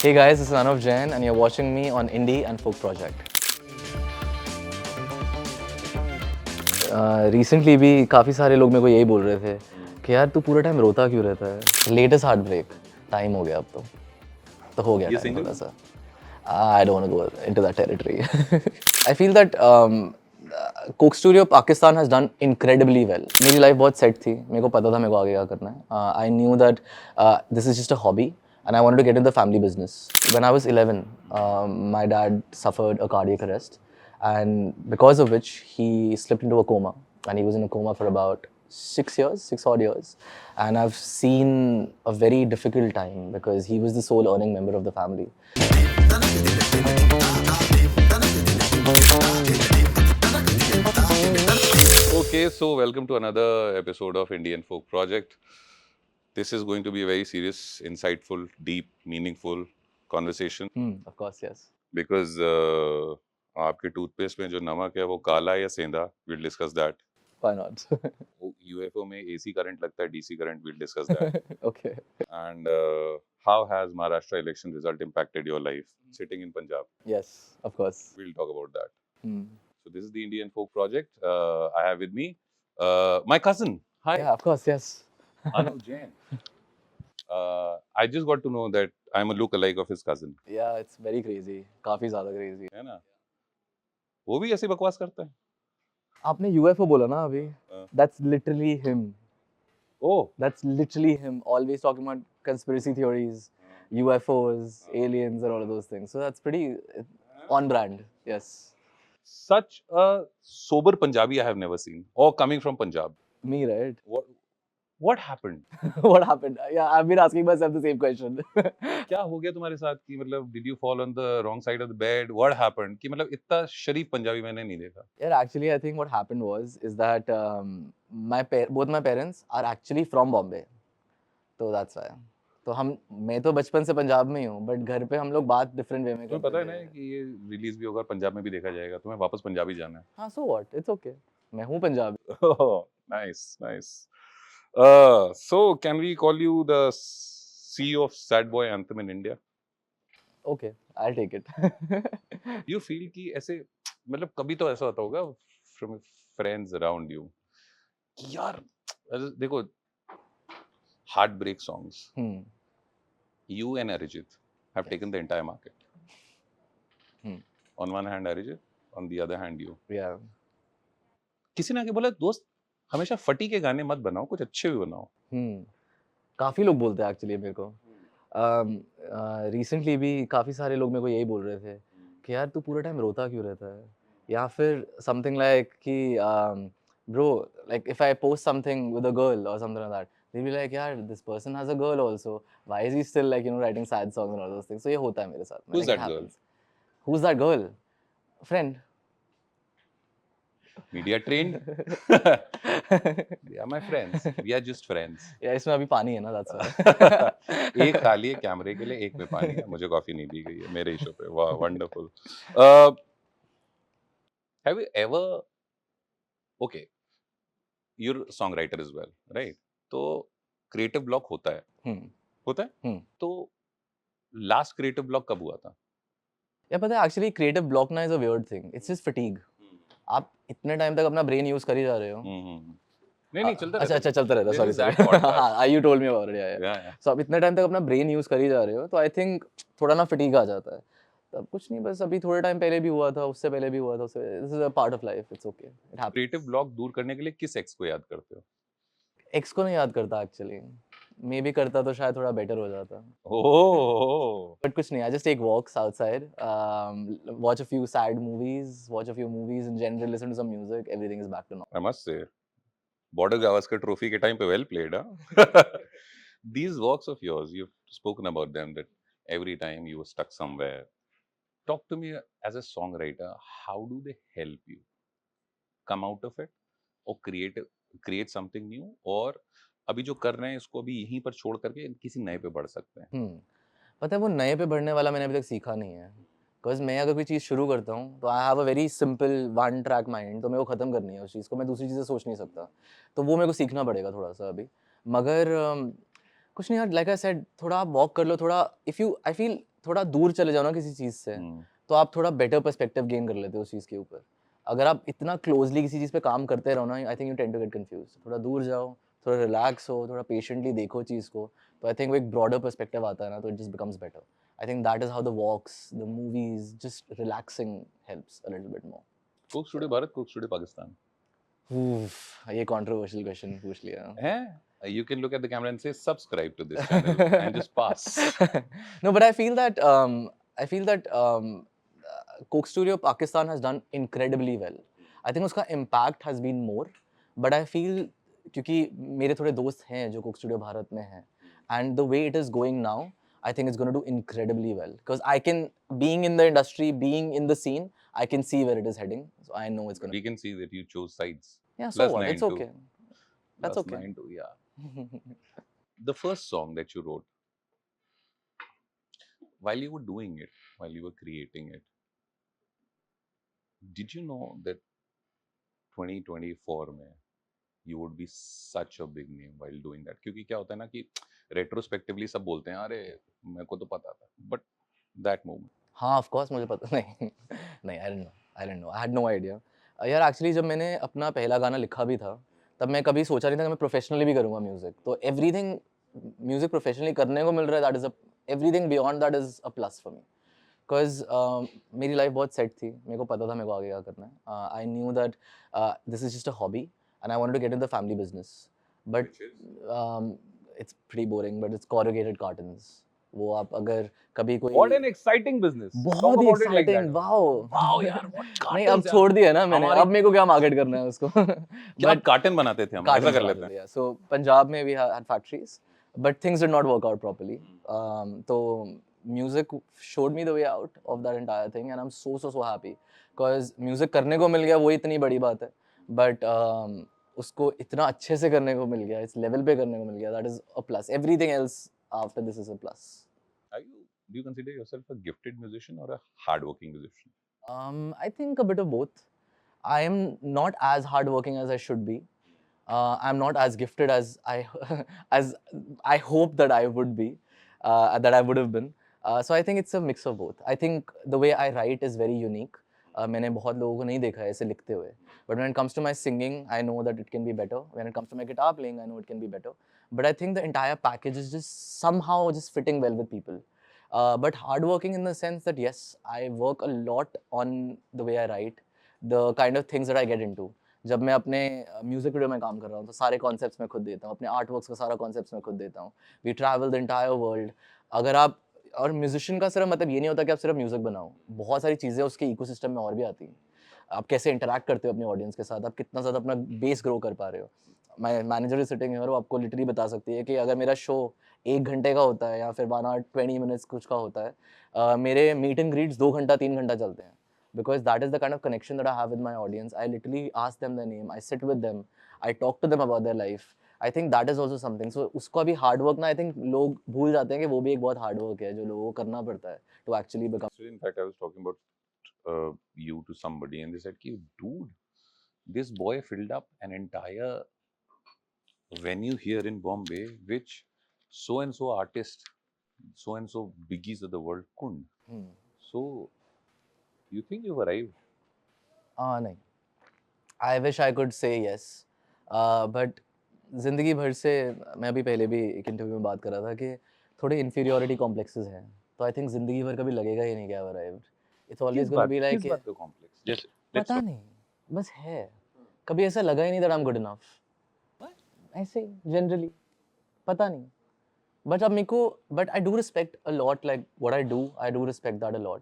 Hey guys, this is Anuv Jain and you're watching me on Indie and Folk Project. Recently भी काफ़ी सारे लोग मेरे को यही बोल रहे थे कि यार तू पूरा टाइम रोता क्यों रहता है. लेटेस्ट हार्ट ब्रेक टाइम हो गया अब तो हो गया टाइम थोड़ा सा. I don't want to go into that territory. I feel that Coke Studio Pakistan has done incredibly well. मेरी लाइफ बहुत सेट थी, मेरे को पता था मेरे को आगे क्या करना है. I knew that this is just a hobby and I wanted to get into the family business. When I was 11, my dad suffered a cardiac arrest and because of which he slipped into a coma and he was in a coma for about 6 odd years. And I've seen a very difficult time because he was the sole earning member of the family. Okay, so welcome to another episode of Indian Folk Project. This is going to be a very serious, insightful, deep, meaningful conversation. Of course, yes. Because आपके toothpaste में जो नमक है वो काला है या सेंधा, we'll discuss that. Why not? UFO में AC current लगता है, DC current, we'll discuss that. Okay. And how has Maharashtra election result impacted your life sitting in Punjab? Yes, of course. We'll talk about that. Hmm. So this is the Indian Folk Project. I have with me my cousin. Hi. Yeah, of course, yes. Anuv Jain. I just got to know that I'm a look-alike of his cousin. Yeah, it's very crazy. काफी ज़्यादा crazy. है ना? वो भी ऐसी बकवास करता है. आपने UFO बोला ना अभी? That's literally him. Oh. That's literally him. Always talking about conspiracy theories, UFOs, aliens, and all of those things. So that's pretty on brand. Yes. Such a sober Punjabi I have never seen. Or coming from Punjab. Me, right? What happened? What happened? Yeah, I've been asking myself the same question. क्या हो गया तुम्हारे साथ कि मतलब did you fall on the wrong side of the bed? What happened? कि मतलब इतना शरीफ पंजाबी मैंने नहीं देखा. Yeah, actually, I think what happened is that both my parents are actually from Bombay, so that's why. तो मैं तो बचपन से पंजाब में ही हूँ, बट घर पे हम लोग बात डिफरेंट वे में तुम्हें पता है ना कि ये रिलीज भी होगा पंजाब में भी देखा जाएगा, तुम्हें वापस पंजाबी जाना है. हाँ, so what? It's okay. मैं हूँ Punjabi. Oh, nice. So can we call you the CEO of Sad Boy Anthem in India? Okay, I'll take it. You feel कि ऐसे मतलब कभी तो ऐसा होता होगा from friends around you कि यार देखो heartbreak songs. You and Arijit have taken the entire market. On one hand Arijit, on the other hand you. Yeah. किसी ने आके बोला दोस्त हमेशा फटी के गाने मत बनाओ, कुछ अच्छे भी बनाओ. काफी लोग बोलते हैं एक्चुअली मेरे को. रिसेंटली भी काफी सारे लोग मेरे को यही बोल रहे थे कि यार तू पूरा टाइम रोता क्यों रहता है, या फिर समथिंग लाइक कि bro like if I post something with a girl और something like that they be like यार this person has a girl also, why is he still like writing sad songs and all those things. So ये होता है मेरे साथ. Who's that girl? Who's that girl? Friend. Media trained? They are my friends. We are just friends. Yeah, इसमें अभी पानी है ना, that's why. एक खाली है कैमरे के लिए, एक में पानी है. मुझे कॉफी नहीं दी गई है मेरे इशू पे. वाह, wonderful. Have you ever? Okay, you're a songwriter as well, right? तो creative block होता है. होता है? तो last creative block कब हुआ था? या पता है एक्चुअली क्रिएटिव ब्लॉक ना is a weird thing. It's just fatigue. आप इतने टाइम तक अपना ब्रेन यूज कर ही जा रहे हो. नहीं चलता रहता. अच्छा चलता रहता. सॉरी हां, you told me about it. या सो आप इतने टाइम तक अपना ब्रेन यूज कर ही जा रहे हो, तो आई थिंक थोड़ा ना फटीग आ जाता है. तब कुछ नहीं, बस अभी थोड़े टाइम पहले भी हुआ था, उससे पहले भी हुआ था. This is a part of life. It's okay, it happens. Creative block दूर करने के लिए किस एक्स को याद करते हो? एक्स को नहीं याद करता एक्चुअली. मे बी करता तो शायद थोड़ा बेटर हो जाता. ओह. But कुछ नहीं, I just take walks outside, watch a few sad movies, watch a few movies in general, listen to some music, everything is back to normal. I must say, Border Gavaskar Trophy के time पे well played, huh? These walks of yours, you've spoken about them that every time you were stuck somewhere. Talk to me as a songwriter, how do they help you come out of it or create something new? और अभी जो कर रहे हैं इसको अभी यहीं पर छोड़ करके किसी नए पे बढ़ सकते हैं. पता है वो नए पे बढ़ने वाला मैंने अभी तक सीखा नहीं है. बिकॉज मैं अगर कोई चीज़ शुरू करता हूँ तो I have a very simple one track mind. तो मेरे को ख़त्म करनी है उस चीज़ को, मैं दूसरी चीज़ें सोच नहीं सकता. तो वो मेरे को सीखना पड़ेगा थोड़ा सा अभी. मगर कुछ नहीं यार, लाइक आई सेड, थोड़ा आप वॉक कर लो, थोड़ा इफ़ यू आई फील थोड़ा दूर चले जाओ ना किसी चीज़ से, तो आप थोड़ा बेटर पर्सपेक्टिव गेन कर लेते हो उस चीज़ के ऊपर। अगर आप इतना क्लोजली किसी चीज़ पे काम करते रहो ना, I think you tend to get confuse. थोड़ा दूर जाओ, थोड़ा रिलैक्स हो, थोड़ा पेशेंटली देखो चीज़ को, तो आई थिंक वो एक ब्रॉडर पर्सपेक्टिव आता है ना, तो it just becomes better. I think that is how the walks, the movies, just relaxing helps a little bit more. Coke Studio Bharat, Coke Studio Pakistan ये कंट्रोवर्शियल क्वेश्चन पूछ लिया। है? You can look at the camera and say subscribe to this channel and just pass. No, but I feel that Coke Studio Pakistan has done incredibly well. I think उसका impact has been more, but I feel क्योंकि मेरे थोड़े दोस्त हैं जो Coke Studio Bharat में हैं, and the way it is going now, I think it's going to do incredibly well because I can, being in the industry, being in the scene, I can see where it is heading, so I know it's going to. We can see that you chose sides. Yeah, so Plus what? 9 It's okay. That's Plus okay. 9 too, yeah. The first song that you wrote, while you were doing it, while you were creating it, did you know that 2024 में you would be such a big name while doing that? क्योंकि क्या होता है ना कि retrospectively सब बोलते हैं अरे मेरे को तो पता था, but that moment. हाँ, ऑफ कोर्स मुझे पता नहीं नहीं, I didn't know, I had no idea. यार एक्चुअली जब मैंने अपना पहला गाना लिखा भी था, तब मैं कभी सोचा नहीं था कि मैं प्रोफेशनली भी करूँगा म्यूज़िक। तो एवरीथिंग म्यूज़िक प्रोफेशनली करने को मिल रहा है, that is a, everything beyond that is a plus for me. Because मेरी लाइफ बहुत सेट थी, मेरे को पता था मेरे को आगे क्या करना है। I knew that this is just a hobby and I wanted to get in the family business, but it's pretty boring, but it's corrugated cartons. वो आप अगर कभी कोई What an exciting business. Talk बहुत ही about it like exciting, that. Wow Wow यार, what नहीं, अब cartons छोड़ यार. दिया ना मैंने, हमारे अब मेरे को क्या मार्केट करना है उसको क्या आप कार्टन बनाते थे, हम ऐसा कर लेते हैं. सो पंजाब में we had factories, but things did not work out properly. तो music showed me the way out of that entire thing and I'm so happy because music करने को मिल गया, वो इतनी बड़ी बात है, बट उसको इतना अच्छे से करने को मिल गया, इस लेवल पे करने को मिल गया, that is a plus. Everything else after this is a plus. Do you consider yourself a gifted musician or a hardworking musician? I think a bit of both. I am not as hardworking as I should be. I'm not as gifted as as I hope that I would be, that I would have been. So I think it's a mix of both. I think the way I write is very unique. मैंने बहुत लोगों को नहीं देखा है ऐसे लिखते हुए. But when it comes to my singing, I know that it can be better. When it comes to my guitar playing, I know it can be better. But I think the entire package is just somehow just fitting well with people. But hardworking in the sense that yes, I work a lot on the way I write, the kind of things that I get into. जब मैं अपने music video में काम कर रहा हूँ तो सारे कॉन्सेप्ट्स मैं खुद देता हूँ, अपने आर्ट वर्क्स का सारा कॉन्सेप्ट्स मैं खुद देता हूँ। We travel the entire world. अगर आप, और म्यूजिशियन का सिर्फ मतलब ये नहीं होता कि आप सिर्फ म्यूजिक बनाओ, बहुत सारी चीज़ें उसके इकोसिस्टम में और भी आती हैं। आप कैसे इंटरैक्ट करते हो अपने ऑडियंस के साथ, आप कितना ज़्यादा अपना बेस ग्रो कर पा रहे हो। My manager is sitting here, वो आपको लिटरली बता सकती है कि अगर मेरा शो 1 घंटे का होता है या फिर 1 आवर 20 मिनट्स कुछ का होता है, मेरे मीट एंड ग्रीट्स 2 घंटा 3 घंटा चलते हैं। Because that is the kind of connection that I have with my audience. I literally ask them their name, I sit with them, I talk to them about their life. I think that is also something. So उसको अभी hard work ना, I think लोग भूल जाते हैं कि वो भी एक बहुत hard work है जो लोगों को करना पड़ता है to actually become. In fact, I was talking about you to somebody, and they said, "Ki, dude, this boy filled up an entire venue here in Bombay, which so and so artist, so and so biggies of the world couldn't." So, you think you've arrived? नहीं, I wish I could say yes, but ज़िंदगी भर से, मैं अभी पहले भी एक interview में बात कर रहा था कि थोड़े इन्फीरियोरिटी कॉम्प्लेक्सेस हैं, तो आई थिंक ज़िंदगी भर कभी लगेगा ही नहीं कि आई arrived. It's always gonna be like, किस बात का कॉम्प्लेक्स? जैसे पता नहीं, बस है, कभी ऐसा लगा ही नहीं that I am good enough, ऐसे जनरली, पता नहीं। बट अब मेरे को, but I do respect a lot like what I do respect that a lot.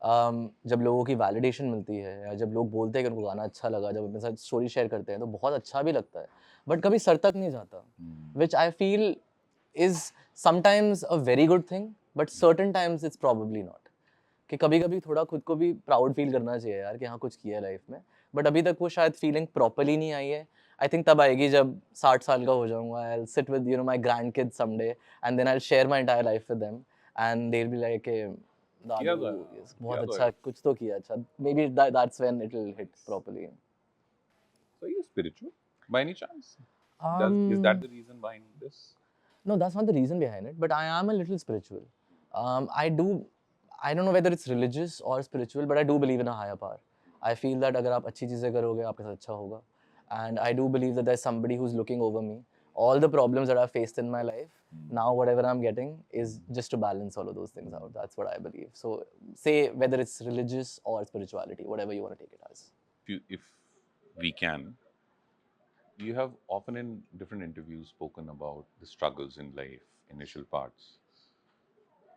जब लोगों की वैलिडेशन मिलती है या जब लोग बोलते हैं कि उनको गाना अच्छा लगा, जब अपने साथ स्टोरी शेयर करते हैं तो बहुत अच्छा भी लगता है, बट कभी सर तक नहीं जाता, which I feel is sometimes a very good thing, but certain times it's probably not. कि कभी कभी थोड़ा खुद को भी प्राउड फील करना चाहिए यार कि हाँ कुछ किया है लाइफ में, बट अभी तक वो शायद फीलिंग प्रॉपरली नहीं आई है। आई थिंक तब आएगी जब 60 साल का हो जाऊंगा, I will sit with you know my grandkids someday and then I will share my entire life with them and they will be like किया दादू तो बहुत किया तो अच्छा कुछ तो किया, अच्छा may be that's when it will hit properly. So you're spiritual by any chance? Is that the reason behind this? No, that's not the reason behind it, but I am a little spiritual. I do. I don't know whether it's religious or spiritual, but I do believe in a higher power. I feel that अगर आप अच्छी चीज़ें करोगे आपके साथ अच्छा होगा. And I do believe that there's somebody who's looking over me. All the problems that I've faced in my life, now whatever I'm getting is just to balance all of those things out. That's what I believe. So say whether it's religious or spirituality, whatever you want to take it as. If we can, you have often in different interviews spoken about the struggles in life, initial parts.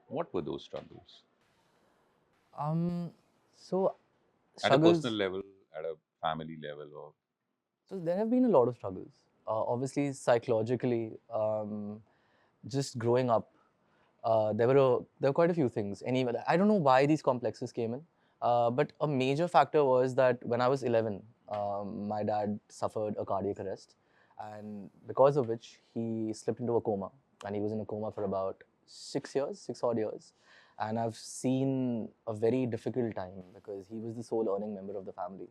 What were those struggles? So At a personal struggles. level, at a family level, or So there have been a lot of struggles. Obviously, psychologically, just growing up, there were quite a few things. Anyway, I don't know why these complexes came in, but a major factor was that when I was 11, my dad suffered a cardiac arrest, and because of which he slipped into a coma, and he was in a coma for about 6 years, 6 odd years. And I've seen a very difficult time because he was the sole earning member of the family.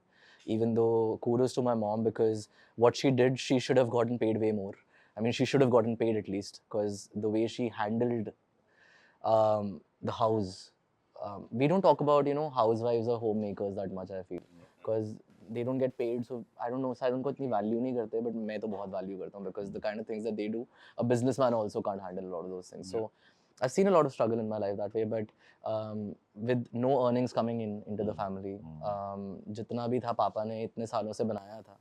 Even though kudos to my mom, because what she did, she should have gotten paid way more. I mean, she should have gotten paid at least, because the way she handled the house. We don't talk about, housewives or homemakers that much, I feel, because they don't get paid. So I don't know, शायद उनको इतनी value नहीं करते, but मैं तो बहुत value करता हूँ, because the kind of things that they do, a businessman also can't handle a lot of those things. So I've seen a lot of struggle in my life that way, but with no earnings coming in into the family, जितना भी था पापा ने इतने सालों से बनाया था,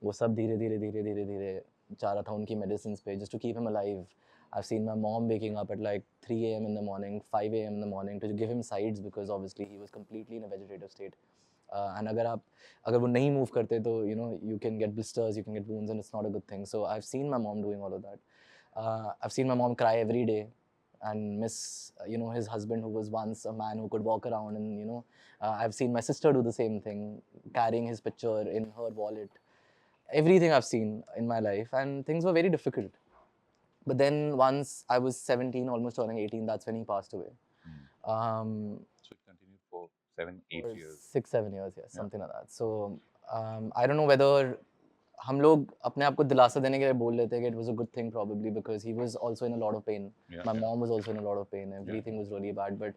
वो सब धीरे धीरे धीरे धीरे धीरे जा रहा था उनकी medicines पे, just to keep him alive. I've seen my mom waking up at like 3 a.m. in the morning, 5 a.m. in the morning to give him sides, because obviously he was completely in a vegetative state. And अगर वो नहीं move करते तो you can get blisters, you can get wounds, and it's not a good thing. So I've seen my mom doing all of that. I've seen my mom cry every day and miss his husband, who was once a man who could walk around, and I've seen my sister do the same thing, carrying his picture in her wallet. Everything I've seen in my life, and things were very difficult. But then once I was 17, almost turning 18, that's when he passed away. so it continued for 7, 8 For years. 6, 7 years, yes, something like that. So I don't know whether हम लोग अपने आप को दिलासा देने के लिए बोल लेते हैं कि it was a good thing probably, because he was also in a lot of pain. Yeah, My yeah. mom was also in a lot of pain. Everything was really bad, but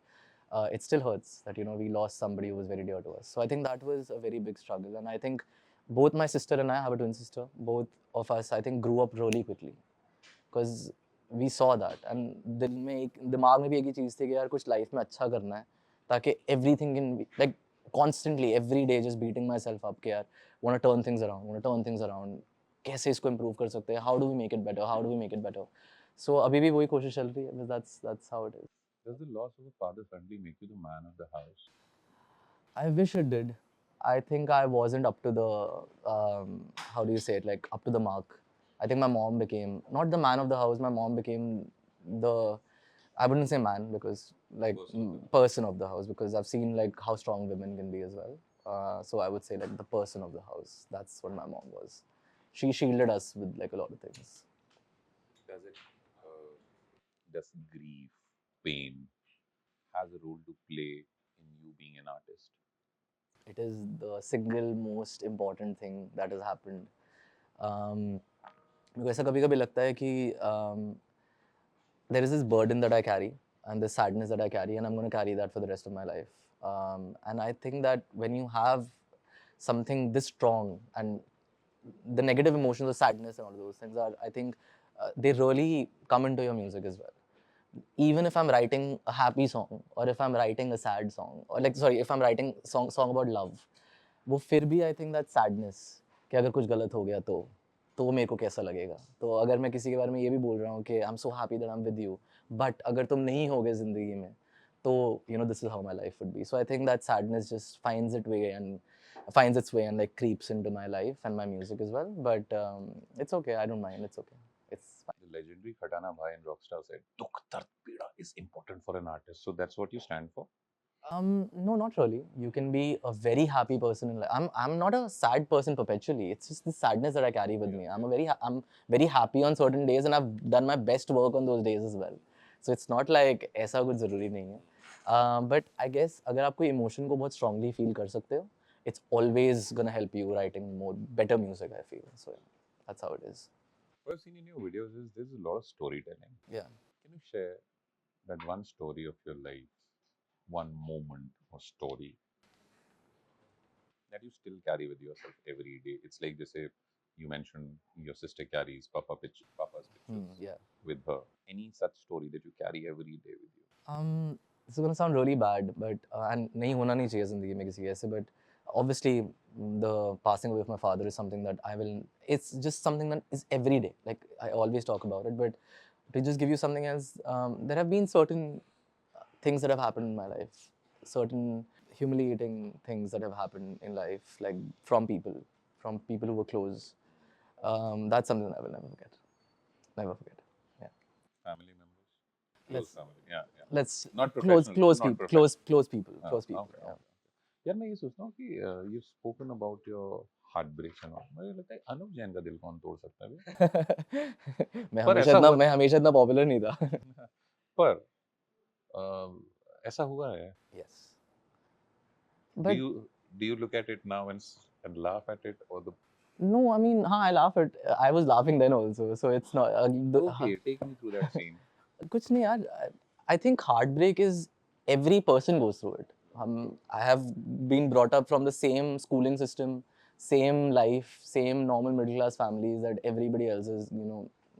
it still hurts that we lost somebody who was very dear to us. So I think that was a very big struggle, and I think both my sister and I have a twin sister. Both of us, I think, grew up really quickly, because we saw that, and दिल में एक दिमाग में भी एक ही चीज़ थी कि यार कुछ लाइफ में अच्छा करना है, ताकि everything can be like constantly every day just beating myself up कि यार want to turn things around, कैसे इसको improve कर सकते हैं, how do we make it better. So अभी भी वही कोशिश चल रही है, but that's how it is. Does the loss of a father suddenly make you the man of the house? I wish it did. I think I wasn't up to the, how do you say it, like up to the mark. I think my mom became, not the man of the house, my mom became the, I wouldn't say man, because like person of the house, because I've seen like how strong women can be as well. So I would say like the person of the house. That's what my mom was. She shielded us with like a lot of things. Does grief, pain, has a role to play in you being an artist? It is the single most important thing that has happened. मेरे को ऐसा कभी कभी लगता है कि there is this burden that I carry and this sadness that I carry, and I'm going to carry that for the rest of my life. And I think that when you have something this strong, and the negative emotions of sadness and all of those things are, I think, they really come into your music as well. Even if I'm writing a happy song, or if I'm writing a sad song, or like, sorry, if I'm writing song about love, वो फिर भी आई think that sadness, कि अगर कुछ गलत हो गया तो वो मेरे को कैसा लगेगा. तो अगर मैं किसी के बारे में ये भी बोल रहा हूँ कि I am so happy that I am with you, but अगर तुम नहीं होगे ज़िंदगी में, तो this is how my life would be. So I think that sadness just finds its way and like creeps into my life and my music as well. But it's okay. I don't mind. It's okay. It's fine. The legendary Khatana Bhai in Rockstar said, Dukh Dard Peeda is important for an artist. So that's what you stand for? No, not really. You can be a very happy person in life. I'm not a sad person perpetually. It's just the sadness that I carry with me. I'm very happy on certain days, and I've done my best work on those days as well. So it's not like ऐसा कुछ ज़रूरी नहीं है. But I guess अगर आप कोई emotion को बहुत strongly feel कर सकते हो, it's always gonna help you writing more better music, I feel. So yeah, that's how it is. What I've seen in your videos is there's a lot of storytelling. Yeah. Can you share that one story of your life one moment or story that you still carry with yourself every day? It's like they say, you mentioned your sister carries papa's pictures Yeah. with her. Any such story that you carry every day with you? This is gonna sound really bad, but and नहीं होना नहीं चाहिए ज़िंदगी में किसी ऐसे, but obviously the passing away of my father is something that I will. It's just something that is every day. Like I always talk about it, but to just give you something else, there have been certain things that have happened in my life, certain humiliating things that have happened in life, like from people who were close. That's something that I will never forget. Never forget. Yeah. Family members? Close Let's family. Yeah, yeah. let's Not close professional. Not people, professional. close people, हाँ, close people. okay, Yeah. okay. यार मैं ये सोचता हूँ कि you spoken about your heartbreaks and all, मुझे लगता है अनुव जैन का दिल कौन तोड़ सकता है बे? पर ऐसा हुआ मैं हमेशा इतना पॉपुलर नहीं था. पर ऐसा हुआ है. Yes. do But you do you look at it now and laugh at it, or the no, I mean, I laugh at. I was laughing then also, so it's not. okay, take me through that scene. कुछ नहीं यार. I think heartbreak is every person goes through it. I have been brought up from the same schooling system, same life, same normal middle class families that everybody else has,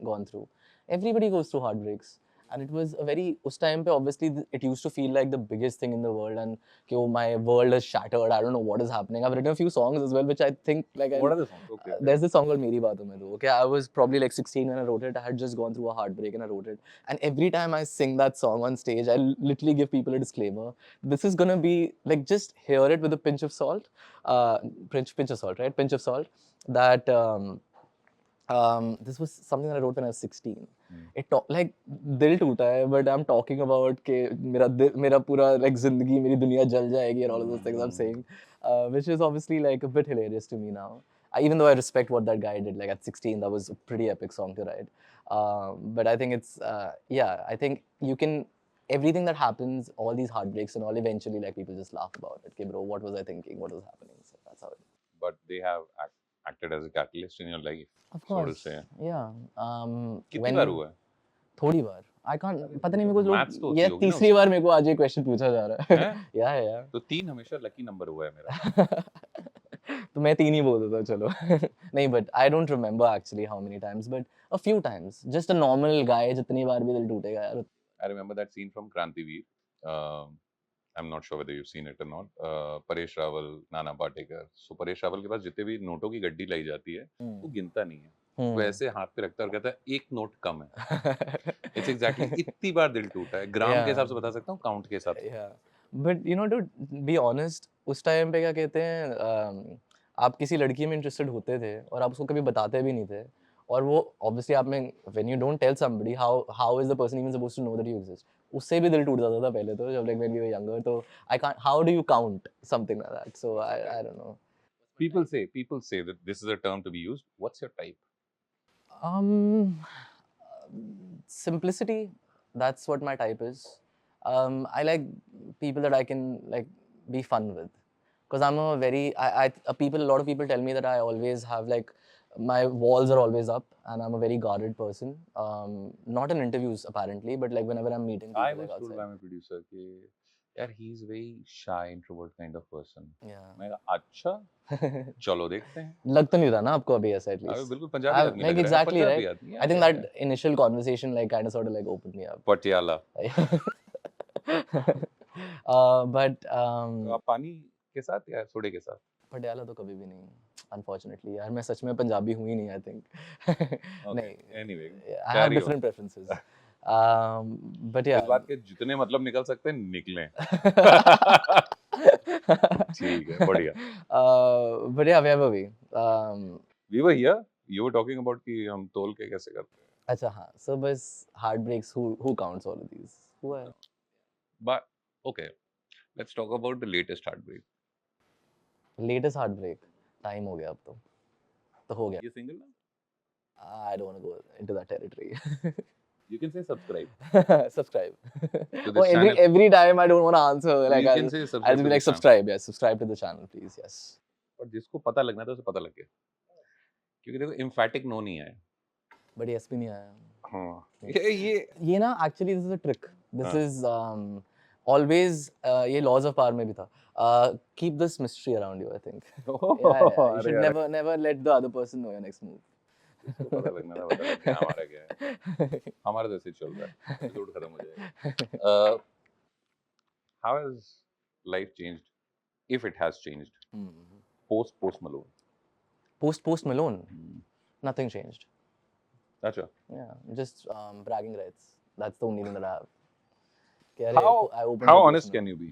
gone through. Everybody goes through heartbreaks, and it was a very. उस time पे obviously it used to feel like the biggest thing in the world, and कि oh, my world is shattered. I don't know what is happening. I've written a few songs as well, which I think like. What are the songs? Okay, okay. There's this song called Meri Baaton Mein Do. Okay, I was probably like 16 when I wrote it. I had just gone through a heartbreak and I wrote it. And every time I sing that song on stage, I literally give people a disclaimer. This is gonna be like, just hear it with a pinch of salt. Pinch of salt, right? Pinch of salt. That this was something that I wrote when I was 16. Like दिल टूटा है, but I'm talking about कि मेरा पूरा like जिंदगी मेरी दुनिया जल जाएगी and all of those things I'm saying, which is obviously like a bit hilarious to me now. Even though I respect what that guy did, like at 16, that was a pretty epic song to write. But I think it's yeah, I think you can, everything that happens, all these heartbreaks and all, eventually like people just laugh about it. Okay, bro, what was I thinking? What was happening? So that's how it is. But they have acted as a catalyst in your life, Of so to course, say. yeah. कितनी बार हुआ है? थोड़ी बार. I can't, पता नहीं मेरे को Maths तो लोग, होती ये होगी ना तीसरी बार मेरे को आज ये क्वेश्चन पूछा जा रहा है. हैं? या तो 3 हमेशा लकी नंबर हुआ है मेरा. तो मैं 3 ही बोल देता हूँ, चलो. नहीं, but I don't remember actually how many times, but a few times. Just a normal guy, जितनी बार भी दिल टूटेगा यार. I remember that scene from Krantiveer. I'm not sure whether you've seen it or not. Paresh Rawal, Nana Patekar. So Paresh Rawal के पास जितने भी नोटों की गड्डी लाई जाती है, वो गिनता नहीं है. वो ऐसे हाथ पे रखता है और कहता है एक नोट कम है. It's exactly इतनी बार दिल टूटा है. ग्राम के हिसाब से बता सकता हूँ, काउंट के हिसाब से. Yeah. But you know, to be honest, उस टाइम पे क्या कहते हैं, आप किसी लड़की में इंटरेस्टेड होते थे और आप उसको कभी बताते भी नहीं थे, और वो ऑब्वियसली आप में, when you don't tell somebody, how is the person even supposed to know that you exist. उससे भी दिल टूट जाता था पहले तो, जब like when we were younger. तो I can't, how do you count something like that? So I don't know. People say that this is a term to be used. What's your type? Simplicity, that's what my type is. I like people that I can like be fun with, because I'm a very a lot of people tell me that I always have like, my walls are always up and I'm a very guarded person. Not in interviews apparently, but like whenever I'm meeting people I was like told outside. by my producer कि यार he is very shy introvert kind of person. Yeah. मैं कहा अच्छा, चलो देखते हैं. लग तो नहीं रहा ना आपको अभी ऐसा at अबे least? बिल्कुल पंजाबी आदमी लग Like रहा है. exactly Punjabi right. आदमी है. I think that initial conversation like kind of sort of like opened me up. Patiala. But तो आप पानी के साथ या सोडे के साथ? पटियाला तो कभी भी नहीं, unfortunately. यार मैं सच में पंजाबी हूँ ही नहीं, I think. नहीं. Anyway, I have different preferences. But yeah. इस बात के जितने मतलब निकल सकते हैं निकलें. ठीक है, बढ़िया. But yeah, where were we? We were here. You were talking about कि हम तोल के कैसे करते हैं. अच्छा हाँ. So बस heartbreaks, who counts all of these? Who are? But okay, let's talk about the latest heartbreak. Latest heartbreak. Time हो गया अब तो हो गया. ये single ना? I don't want to go into that territory. You can say subscribe. Subscribe. To this Oh, channel. every time I don't want to answer. Like You can say subscribe. I'll to be like this channel. subscribe. Yes, subscribe to the channel, please. Yes. और जिसको पता लगना था उसे पता लग गया. क्योंकि देखो emphatic no नहीं आया. But yes भी नहीं आया. हाँ. ये ये ना actually this is a trick. This हाँ. is always ये laws of power में भी था. Keep this mystery around you, I think. Yeah. You should never let the other person know your next move. इसको पता लगना था, पता लग गया हमारा क्या है. हमारा जैसे चल रहा है, एपिसोड खत्म हो जाएगा. How has life changed, if it has changed, post Malone? Post Malone, nothing changed. अच्छा. Yeah, just bragging rights. That's the only thing that I have. How honest can you be?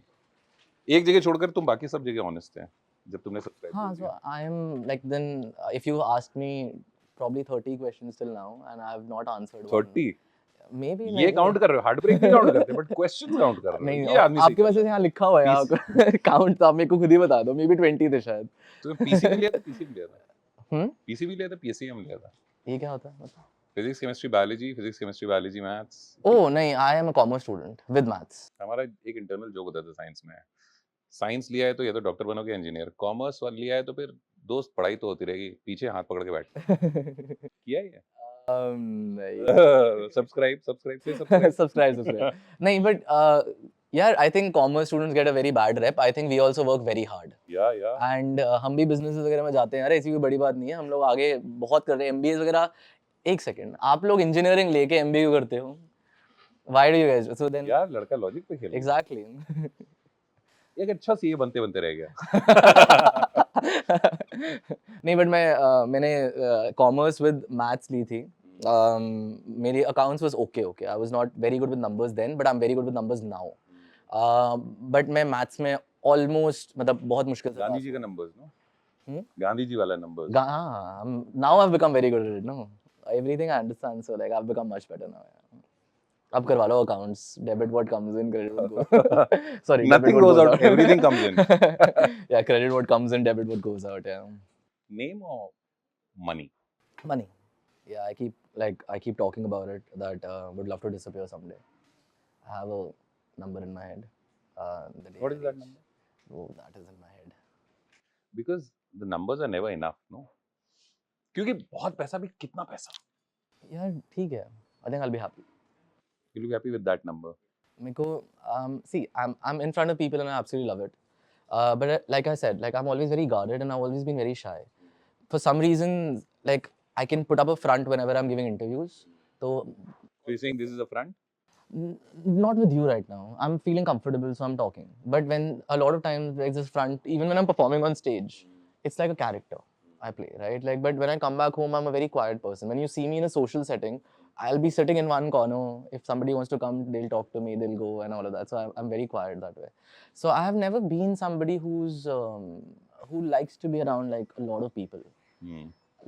एक जगह छोड़कर तुम बाकी सब जगह honest हैं जब तुमने सब्सक्राइब हाँ, so I am like then if you asked me probably 30 questions till now and I have not answered 30 maybe ये काउंट कर रहे हो, हार्ट ब्रेक नहीं काउंट करते, बट क्वेश्चंस काउंट कर रहे हो. नहीं ये आदमी आपके पास यहाँ लिखा हुआ है आपको काउंट तो आप मेरे को खुद ही बता दो मे बी 20 थे शायद. तो पीसी भी लिया था, पीसी भी लिया था, पीसी भी लिया था, पीएससीएम लिया था. ये क्या होता है मतलब? Physics chemistry biology maths. Oh नहीं, I am a commerce student with maths. हमारा एक इंटरनल जोक होता था साइंस में, साइंस लिया है तो या तो डॉक्टर बनोगे इंजीनियर, कॉमर्स वाला लिया है तो फिर दोस्त पढ़ाई तो होती रहेगी, पीछे हाथ पकड़ के बैठ. किया है नहीं. सब्सक्राइब नहीं बट यार I think commerce students get a very bad rep. I think we also work very hard and हम भी बिजनेस वगैरह में जाते हैं यार, ऐसी कोई बड़ी बात नहीं है. हम लोग आगे बहुत कर रहे हैं, एमबीए वगैरह. एक सेकंड, आप लोग इंजीनियरिंग लेके एमबीए क्यों करते हो? Why do you guys? So then यार लड़का लॉजिक पे खेल. एग्जैक्टली. एक अच्छा सीए बनते बनते रह गया. नहीं बट मैंने कॉमर्स विद मैथ्स ली थी. मेरी accounts was okay. I was not very good with numbers then but I am very good with numbers now. But मैं मैथ्स में ऑलमोस्ट मतलब बहुत मुश्किल से. गांधी जी का नंबर्स नो, गांधी जी वाला numbers. Now I have become very good at it. No everything I understand, so like I have become much better now. अब करवा लो accounts, debit what comes in, credit what goes. Sorry, nothing goes out, everything comes in. Yeah, credit what comes in, debit what goes out. Yeah. Name or money? Money. Yeah, I keep talking about it that would love to disappear someday. I have a number in my head. What is that number? Oh, that is in my head. Because the numbers are never enough, no? क्योंकि बहुत पैसा भी कितना पैसा? यार ठीक है. I think I'll be happy. You'll be happy with that number. Miko, see, I'm in front of people and I absolutely love it. But like I said, like I'm always very guarded and I've always been very shy. For some reason, like I can put up a front whenever I'm giving interviews. So you're saying this is a front? Not with you right now. I'm feeling comfortable, so I'm talking. But when a lot of times there's this front, even when I'm performing on stage, it's like a character I play, right? Like, but when I come back home, I'm a very quiet person. When you see me in a social setting, I'll be sitting in one corner. If somebody wants to come, they'll talk to me, they'll go and all of that. So I'm very quiet that way. So I have never been somebody who likes to be around like a lot of people.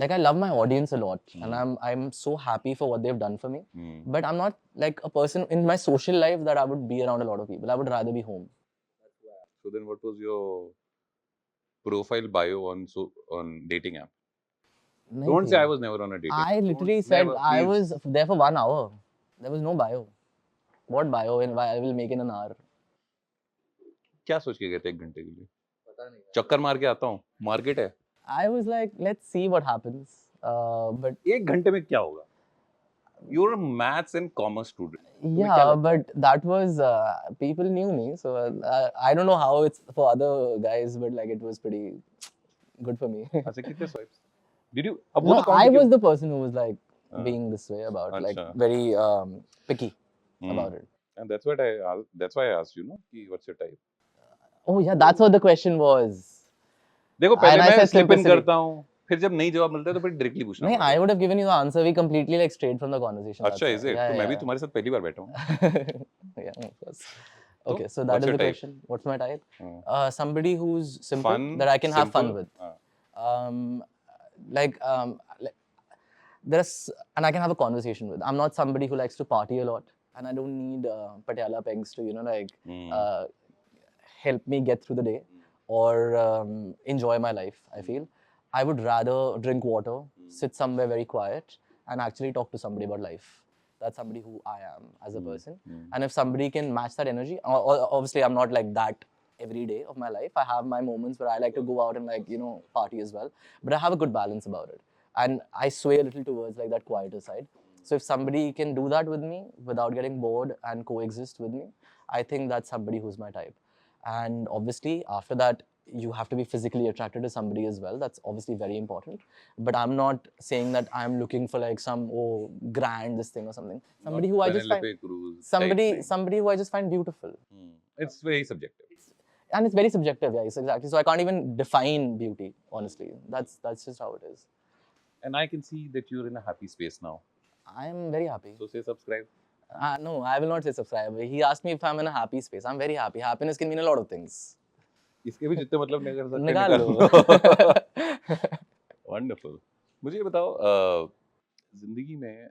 Like I love my audience a lot and I'm so happy for what they've done for me. But I'm not like a person in my social life that I would be around a lot of people. I would rather be home. So then what was your profile bio on dating app? Don't say I was never on a dating app. I literally said I was there for 1 hour. There was no bio. What bio and I will make in an hour? क्या सोच के गए थे 1 घंटे के लिए? पता नहीं. चक्कर मार के आता हूँ. मार्केट है. I was like, let's see what happens. But 1 घंटे में क्या होगा? You're a maths and commerce student. Yeah, but that was people knew me, so I don't know how it's for other guys, but like it was pretty good for me. अच्छा कितने swipes? Did you? No, I was the person who was like being this way about like very picky about it. And that's why I asked you, no, कि what's your type? Oh yeah, that's what the question was. देखो पहले मैं slip in करता हूँ, फिर जब नहीं जवाब मिलता है तो फिर directly पूछना. नहीं, I would have given you the answer. We completely like straight from the conversation. अच्छा, is it? तो मैं भी तुम्हारे साथ पहली बार बैठा हूँ. Yeah, of course. Okay, so that is the question. What's my type? Somebody who's simple, fun, that I can have fun with. And I can have a conversation with. I'm not somebody who likes to party a lot, and I don't need Patiala pegs to help me get through the day or enjoy my life. I feel I would rather drink water, sit somewhere very quiet, and actually talk to somebody about life. That's somebody who I am as a person. And if somebody can match that energy, obviously I'm not like that every day of my life. I have my moments where I like to go out and party as well. But I have a good balance about it. And I sway a little towards like that quieter side. So if somebody can do that with me without getting bored and coexist with me, I think that's somebody who's my type. And obviously, after that, you have to be physically attracted to somebody as well. That's obviously very important. But I'm not saying that I'm looking for like some grand this thing or something. Somebody who I just find Penelope Cruz type somebody thing. somebody who I just find beautiful. It's very subjective. And it's very subjective, yeah, yes, exactly. So I can't even define beauty, honestly. That's just how it is. And I can see that you're in a happy space now. I am very happy. So say subscribe. No, I will not say subscribe. He asked me if I'm in a happy space. I'm very happy. Happiness can mean a lot of things. इसके भी जितने मतलब नहीं कर सकते निकाल निकाल लो. Wonderful. मुझे ये बताओ जिंदगी में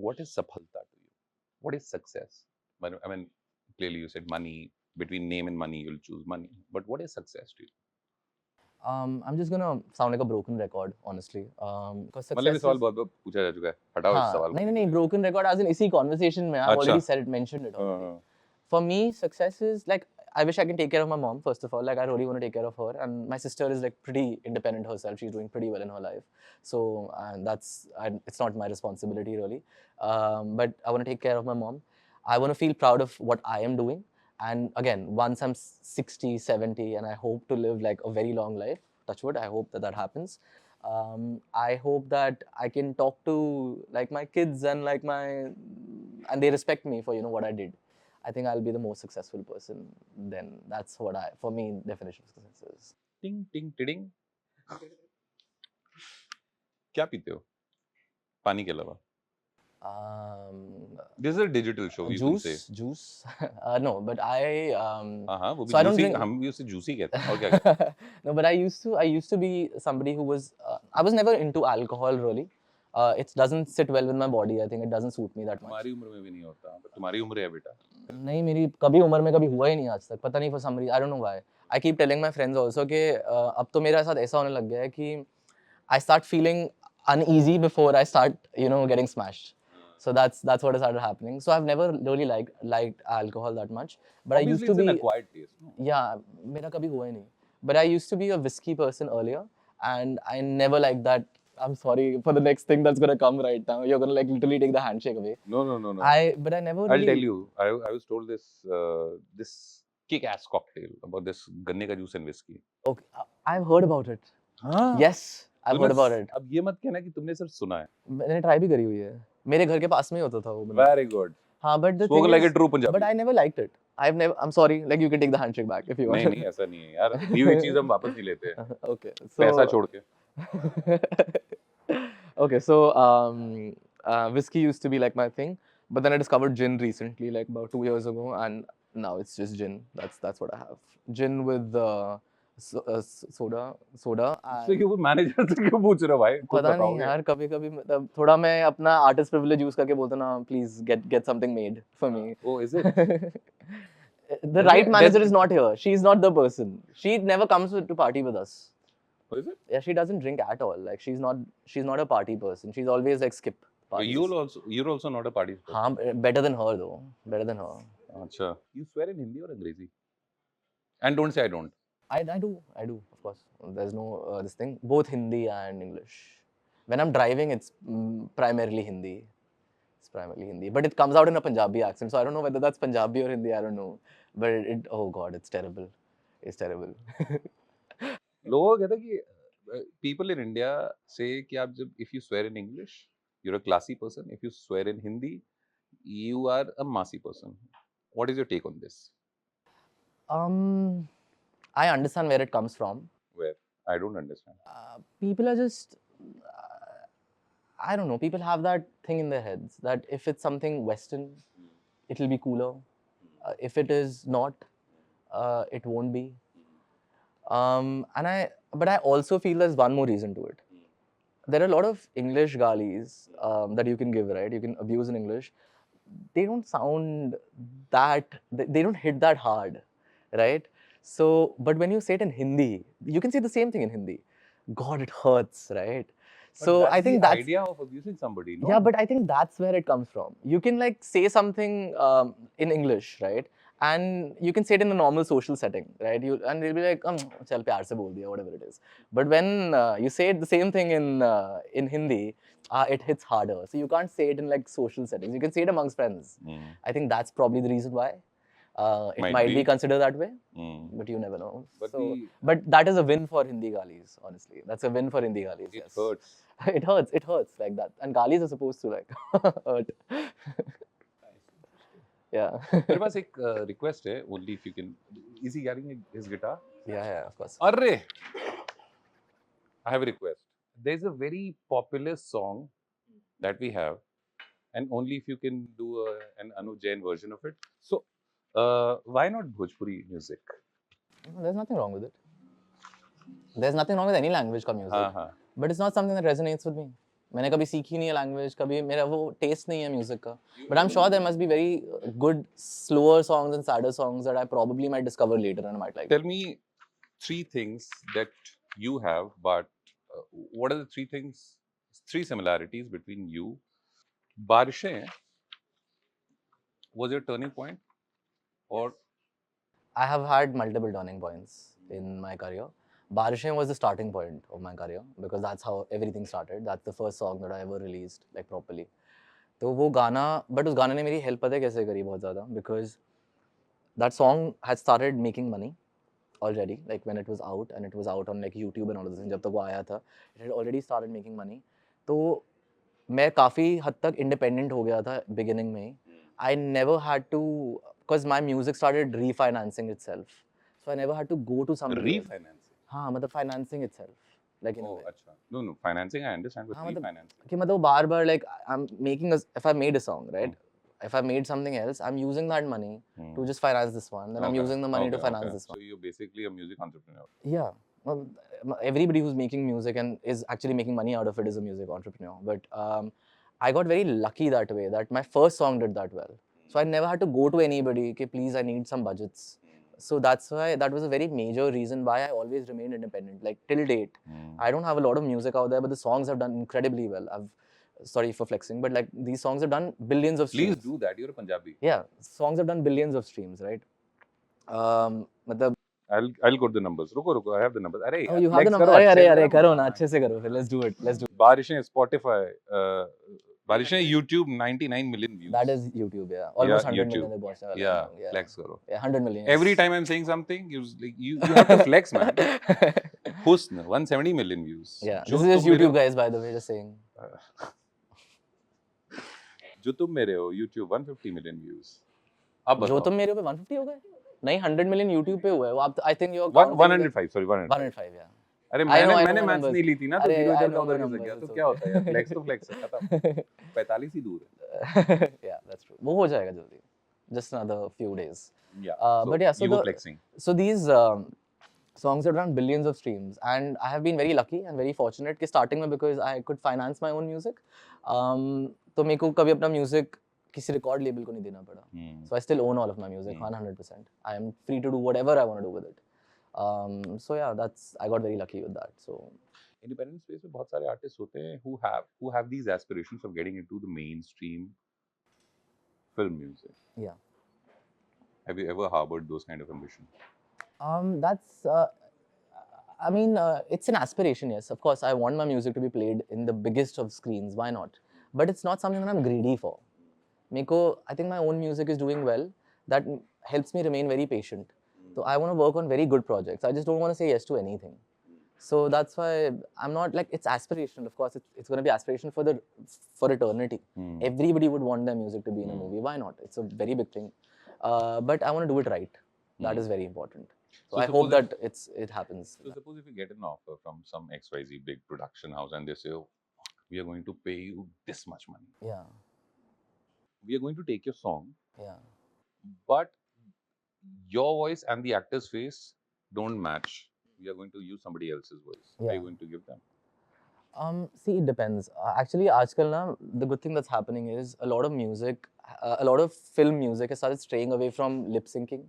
what is सफलता to you? What is success? I mean, clearly you said money. Between name and money, you'll choose money. But what is success to you? I'm just gonna sound like a broken record, honestly. Because मतलब ये success सवाल is... बहुत पूछा जा चुका है. हटाओ इस हाँ, सवाल को. नहीं, broken record as in इसी conversation में I've अच्छा. already said it, mentioned it already. For me, success is like, I wish I can take care of my mom, first of all. Like, I really want to take care of her. And my sister is like pretty independent herself. She's doing pretty well in her life. So, and it's not my responsibility really. But I want to take care of my mom. I want to feel proud of what I am doing. And again, once I'm 60, 70, and I hope to live like a very long life, touch wood, I hope that happens. I hope that I can talk to like my kids and and they respect me for, what I did. I think I'll be the most successful person then. That's what for me, definition of success is. Ting, ting, ting. क्या पीते हो? पानी के अलावा? This is a digital show. You can say. Juice. No, but I. वो भी So I don't juicy. drink. हम भी उसे juicy कहते हैं. और क्या कहते हैं? No, but I used to be somebody who was. I was never into alcohol really. It doesn't sit well with my body. I think it doesn't suit me that much. तुम्हारी उम्र में भी नहीं होता. तुम्हारी उम्र है बेटा. नहीं, मेरी कभी उम्र में कभी हुआ ही नहीं आज तक. पता नहीं for some reason. I don't know why. I keep telling my friends also कि अब तो मेरे साथ ऐसा होने लग गया है कि I start feeling uneasy before I start, getting smashed. So that's what has started happening. So I've never really liked alcohol that much. But Obviously, I used to be... it's an acquired taste. No? Yeah, मेरा कभी हुआ ही नहीं. But I used to be a whiskey person earlier, and I never liked that. I'm sorry for the next thing that's gonna come right now. You're gonna like literally take the handshake away. No. But I never. I'll tell you. I was told this kick-ass cocktail about this गन्ने का juice and whiskey. Okay, I've heard about it. हाँ? Yes, I've heard about it. अब ये मत कहना कि तुमने सिर्फ सुना है. मैंने ट्राई भी करी हुई है. मेरे घर के पास में ही होता था वो. Very good. हाँ, but the Spoken thing like is, a true Punjabi. But I never liked it. I'm sorry. Like you can take the handshake back if you want. नहीं ऐसा नहीं है यार. दी हुई चीज हम वापस नहीं लेते. Okay. So, पैसा छोड़ के. Okay, so whiskey used to be like my thing, but then I discovered gin recently, like about 2 years ago, and now it's just gin. That's what I have. Gin with soda. So you manager से क्यों पूछ रहे हो भाई? पता नहीं यार, कभी मतलब थोड़ा मैं अपना आर्टिस्ट प्रिविलेज यूज करके बोलता ना, please get something made for me. Oh, is it? The right manager is not here. She's not the person. She never comes to party with us. Oh, is it? Yeah, she doesn't drink at all. Like she's not a party person. She's always like skip parties. You're also not a party person. हाँ, better than her though. Better than her. अच्छा. You swear in Hindi or अंग्रेजी? And don't say I don't. I do, of course. There's no this thing. Both Hindi and English. When I'm driving, it's primarily Hindi. But it comes out in a Punjabi accent. So I don't know whether that's Punjabi or Hindi. I don't know. But oh god, it's terrible. It's terrible. लोग कहते हैं कि people in India say कि आप जब if you swear in English, you're a classy person. If you swear in Hindi, you are a massy person. What is your take on this? I understand where it comes from. Where? I don't understand. People are just, I don't know, people have that thing in their heads that if it's something Western, it'll be cooler. If it is not, it won't be. But I also feel there's one more reason to it. There are a lot of English galis that you can give, right? You can abuse in English. They don't sound that, they don't hit that hard, right? So, but when you say it in Hindi, you can say the same thing in Hindi. God, it hurts, right? But So I think that's the idea of abusing somebody, no? Yeah, but I think that's where it comes from. You can like say something in English, right? And you can say it in a normal social setting, right? And they'll be like, chal pyar se bol diya, whatever it is. But when you say the same thing in Hindi, it hits harder. So you can't say it in like social settings. You can say it amongst friends. I think that's probably the reason why. It Might might be. be considered that way, but you never know. But that is a win for Hindi galis, honestly. That's a win for Hindi galis. It Yes. hurts. It hurts like that. And galis are supposed to like hurt. Yeah. मेरे पास एक request है, only if you can. Is he carrying his guitar? Yeah, of course. Arre! I have a request. There's a very popular song that we have, and only if you can do an Anuj Jain version of it. So, why not Bhojpuri music? There's nothing wrong with it. There's nothing wrong with any language का music. हाँ. But it's not something that resonates with me. मैंने कभी सीखी नहीं है language, कभी मेरा वो taste नहीं है music का. But I'm sure there must be very good slower songs and sadder songs that I probably might discover later and I might like. Tell me 3 things that you have, but what are the 3 things, 3 similarities between you? Barishein was your turning point, or I have had multiple turning points in my career. Barishein was the starting point of my career because that's how everything started. That's the first song that I ever released like properly. तो वो गाना, but उस गाने ने मेरी help पता है कैसे करी बहुत ज़्यादा, because that song had started making money already, like when it was out, and it was out on like YouTube and all of this. जब तक वो आया था, it had already started making money. तो मैं काफ़ी हद तक independent हो गया था beginning में ही. I never had to, because my music started refinancing itself. So I never had to go to somebody. refinancing? हाँ, मतलब financing itself, like in a Oh, way. अच्छा. No, financing I understand, but हाँ, मतलब refinancing. कि मतलब बार-बार like I'm making if I made a song, right? If I made something else, I'm using that money to just finance this one. Then I'm using the money to finance this one. So you're basically a music entrepreneur. Yeah. Well, everybody who's making music and is actually making money out of it is a music entrepreneur. But I got very lucky that way, that my first song did that well. So I never had to go to anybody, okay, please, I need some budgets. So that's why, that was a very major reason why I always remained independent. Like till date, I don't have a lot of music out there, but the songs have done incredibly well. Sorry for flexing, but like these songs have done billions of streams. Please do that. You're a Punjabi. Yeah, songs have done billions of streams, right? मतलब I'll go to the numbers. रुको, I have the numbers. अरे Oh, you have the flex number. करो, अच्छे से अरे करो करो ना. ना, अच्छे से करो फिर. Let's do it. बारिशें Spotify, बारिशें YouTube 99 million views. That is YouTube, yeah. Almost 100 YouTube. million they watched. Yeah, flex करो. Yeah, 100 million. Every time I'm saying something, you have to flex, man. Husn 170 million views. Yeah, जो this is just तुम मेरे YouTube guys, by the way, just saying. जो तुम मेरे हो YouTube 150 million views. अब जो बताओ. तुम मेरे पे 150 हो गए? नहीं, 100 million YouTube पे हुआ है. वो आप, I think you're 105, sorry, 105. 105, yeah. अरे I know मैंने the मैथ्स numbers. नहीं ली थी ना, तो अरे, जीरो I इधर का know the उधर खिसक numbers, गया, तो it's क्या होता है यार, फ्लेक्स तो फ्लेक्स है, खत्म. 45 ही दूर है. Yeah, that's true. वो हो जाएगा जल्दी. Just another few days. Yeah. But yeah, so you were flexing. So these songs have done billions of streams, and I have been very lucky and very fortunate कि starting में, because I could finance my own music. तो मेरे को कभी अपना music किसी record label को नहीं देना पड़ा. So I still own all of my music 100%. I am free to do whatever I want to do with it. So yeah, I got very lucky with that. So Independent space में बहुत सारे artists होते हैं who have these aspirations of getting into the mainstream film music. Yeah. Have you ever harbored those kind of ambition? That's I mean, it's an aspiration, yes. Of course, I want my music to be played in the biggest of screens. Why not? But it's not something that I'm greedy for. I think my own music is doing well. That helps me remain very patient. So I want to work on very good projects. I just don't want to say yes to anything. So that's why I'm not like, it's aspirational. Of course, it's going to be aspiration for eternity. Everybody would want their music to be in a movie. Why not? It's a very big thing. But I want to do it right. That is very important. So I hope that it happens. So suppose if you get an offer from some XYZ big production house and they say, oh, we are going to pay you this much money. Yeah. We are going to take your song. Yeah. But your voice and the actor's face don't match. We are going to use somebody else's voice. Yeah. What are you going to give them? See, it depends. Actually, aajkal na, the good thing that's happening is a lot of music, a lot of film music has started straying away from lip syncing.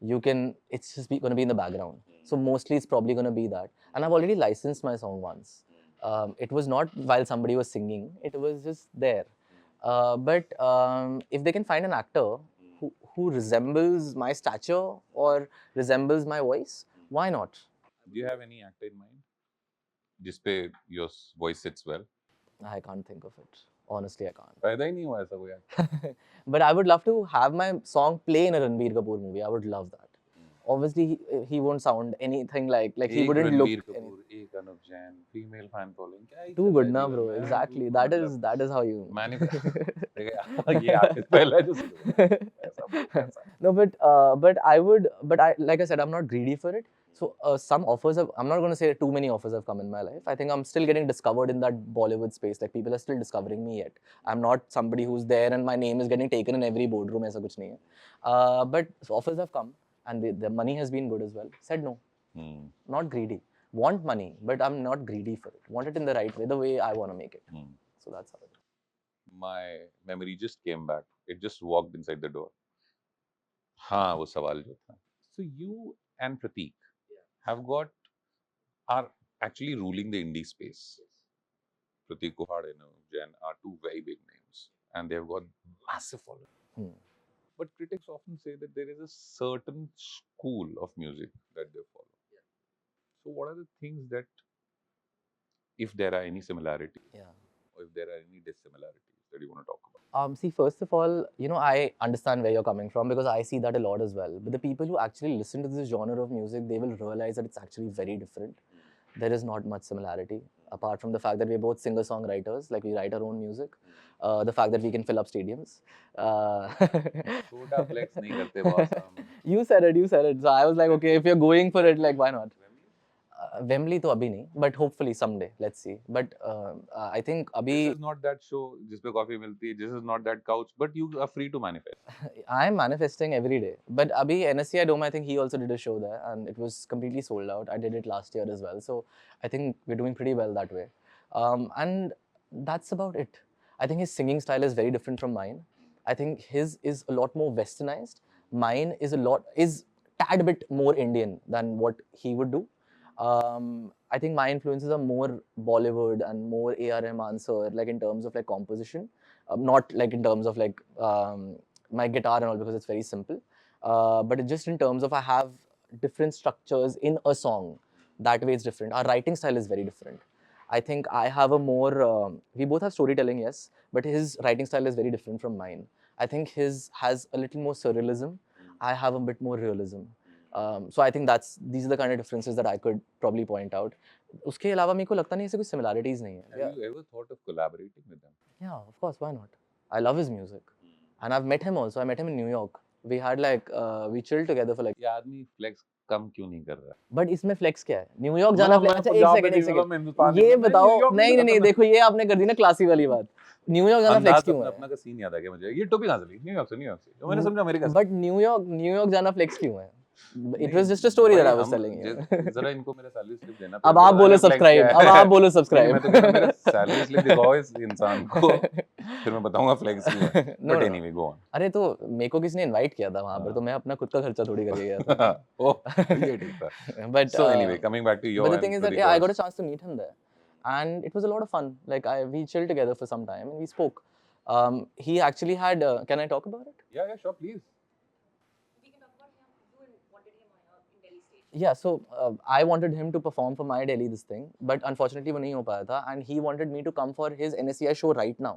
It's just going to be in the background. So mostly it's probably going to be that. And I've already licensed my song once. It was not while somebody was singing, it was just there. But if they can find an actor who resembles my stature or resembles my voice, why not? Do you have any actor in mind? Just pay your voice sits well. I can't think of it. Honestly, I can't. पैदा ही नहीं हुआ ऐसा कोई actor. But I would love to have my song play in a Ranbir Kapoor movie. I would love that. Obviously, he won't sound anything like he एक wouldn't look Ranbir Kapoor, एक Anuv Jain, female fan following, क्या ही too चल good, रहा na, है bro. जीवन में, Exactly. मतलब That is how you. मैंने ये आर्टिस्ट पहला है जो सुन ऐसा No, but like I said, I'm not greedy for it. So some offers have, I'm not going to say too many offers have come in my life. I think I'm still getting discovered in that Bollywood space. Like people are still discovering me yet. I'm not somebody who's there and my name is getting taken in every boardroom. ऐसा कुछ नहीं है. But offers have come and the money has been good as well. Said no. Not greedy. Want money, but I'm not greedy for it. Want it in the right way, the way I want to make it. So that's how it is. My memory just came back. It just walked inside the door. हाँ, वो सवाल जो था. So you and Prateek have got are actually ruling the indie space. Prateek Kuhad and Jain are two very big names, and they have got massive following. But critics often say that there is a certain school of music that they follow. So what are the things that, if there are any similarities, or if there are any dissimilarities that you want to talk about? See, first of all, I understand where you're coming from because I see that a lot as well. But the people who actually listen to this genre of music, they will realize that it's actually very different. There is not much similarity, apart from the fact that we're both singer-songwriters, like we write our own music. The fact that we can fill up stadiums. छोटा flex नहीं करते boss हम. You said it. So I was like, okay, if you're going for it, like, why not? Wembley तो अभी नहीं, but hopefully someday. Let's see. But I think अभी. This is not that show जिसपे coffee मिलती है. This is not that couch, but you are free to manifest. I'm manifesting every day. But अभी NSCI Dome, I think he also did a show there, and it was completely sold out. I did it last year as well, so I think we're doing pretty well that way. And that's about it. I think his singing style is very different from mine. I think his is a lot more westernized. Mine is tad bit more Indian than what he would do. I think my influences are more Bollywood and more A.R. Rahman sir, like in terms of like composition, not like in terms of like my guitar and all because it's very simple, but it's just in terms of I have different structures in a song. That way it's different. Our writing style is very different. I think I have a more, we both have storytelling, yes, but his writing style is very different from mine. I think his has a little more surrealism. I have a bit more realism. So I think these are the kind of differences that I could probably point out. उसके अलावा मेरे को लगता नहीं ऐसे कोई similarities नहीं है. Have you ever thought of collaborating with him? Yeah, of course, why not? I love his music. And I've met him also. I met him in New York. We had like, we chilled together for like. ये आदमी flex कम क्यों नहीं कर रहा? But इसमें flex क्या है? New York जाना flex? अच्छा एक सेकंड. ये बताओ. नहीं देखो ये आपने कर दी ना क्लासी वाली बात. न्यूयॉर्क जाना flex क्यों है? अपना का सीन याद आ गया मुझे. ये टॉपिक कहाँ से ली? न्यूयॉर्क से. तो मैंने समझा अमेरिका से. But न्यूयॉर्क जाना flex क्यों है? It was just a story that I was telling you. जरा इनको मेरा सैलरी स्लिप देना. अब आप बोलो सब्सक्राइब. अब आप बोलो सब्सक्राइब. मैं तो कह रहा हूँ मेरा सैलरी स्लिप दिखाओ इस इंसान को. फिर मैं बताऊंगा फ्लेक्स क्यों है. But anyway, go on. अरे तो मेरे को किसी ने इनवाइट किया था वहाँ पर तो मैं अपना खुद का खर्चा थोड़ी करके गया था. ओह ये ठीक था. But so anyway, coming back to your. But the thing is that I got a chance to meet him there, and it was a lot of fun. Like we chilled together for some time and we spoke. He actually had. Can I talk about it? Yeah, sure, please. Yeah, so I wanted him to perform for my Delhi this thing, but unfortunately वो नहीं हो पाया था, and he wanted me to come for his NSCI show right now,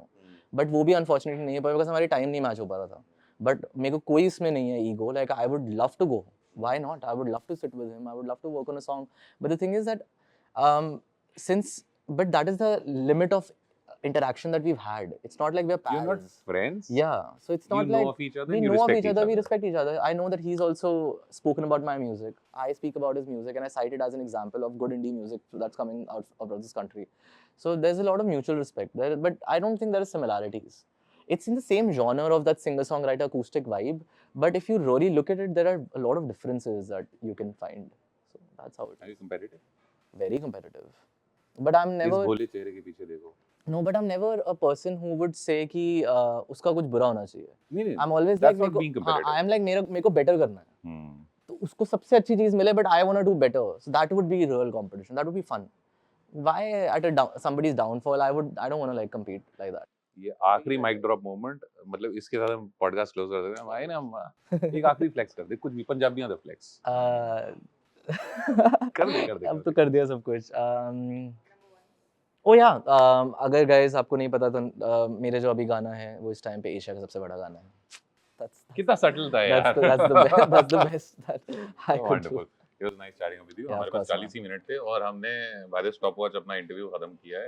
but वो भी unfortunately नहीं हो पाया because हमारी time नहीं match हो पा रहा था. But मेरे को कोई इसमें नहीं है ego, like I would love to go. Why not? I would love to sit with him. I would love to work on a song. But the thing is that but that is the limit of interaction that we've had. It's not like we're pals. You're not friends? Yeah. So it's not you like know of each other, we know of each other, we respect each other. I know that he's also spoken about my music. I speak about his music and I cite it as an example of good indie music that's coming out of this country. So there's a lot of mutual respect there, but I don't think there are similarities. It's in the same genre of that singer-songwriter acoustic vibe, but if you really look at it, there are a lot of differences that you can find. So that's how it is. Are you competitive? Very competitive. But I'm never... इस भोले चेहरे के पीछे देखो. No, but I'm never a person who would say कि उसका कुछ बुरा होना चाहिए. नहीं, I'm always that's like not being competitive. I'm like मेरे को better करना है. तो उसको सबसे अच्छी चीज मिले, but I want to do better. So that would be real competition. That would be fun. Why at somebody's downfall? I don't want to like compete like that. ये आखिरी माइक ड्रॉप मोमेंट, मतलब इसके साथ हम podcast close कर देते हैं. भाई ना हम एक आखिरी फ्लेक्स कर दे, कुछ भी पंजाबियों का फ्लेक्स. कर दे. अब तो कर दिया सब कुछ. ओह या अगर गाइस आपको नहीं पता तो मेरे जो अभी गाना है वो इस टाइम पे एशिया का सबसे बड़ा गाना है. That's कितना सटल था यार. that's the best that I could do. Wonderful. It was nice chatting with you. Yeah, of हमारे पास course, 40 ही मिनट थे और हमने बाय द स्टॉपवॉच अपना इंटरव्यू खत्म किया है.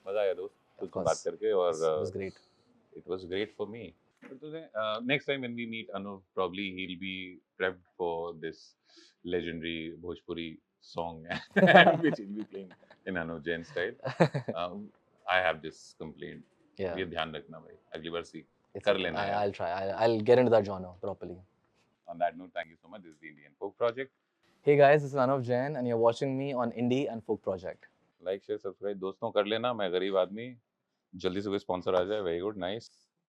मजा आया दोस्त Of तुझसे बात course. करके और It was great. it was great for me. Next time when we meet Anuv, probably he'll be prepped for this legendary Bhojpuri song which he'll be playing in Anuv Jain style. I have this complaint. Yeah. ये ध्यान रखना भाई अगली बार सीख It's कर okay. लेना यार. I'll try. I'll get into that genre properly. On that note, thank you so much. This is the Indian Folk Project. Hey guys, this is Manav Jain and you're watching me on Indie and Folk Project. Like share subscribe दोस्तों कर लेना. मैं गरीब आदमी, जल्दी से कोई sponsor आ जाए. Very good, nice.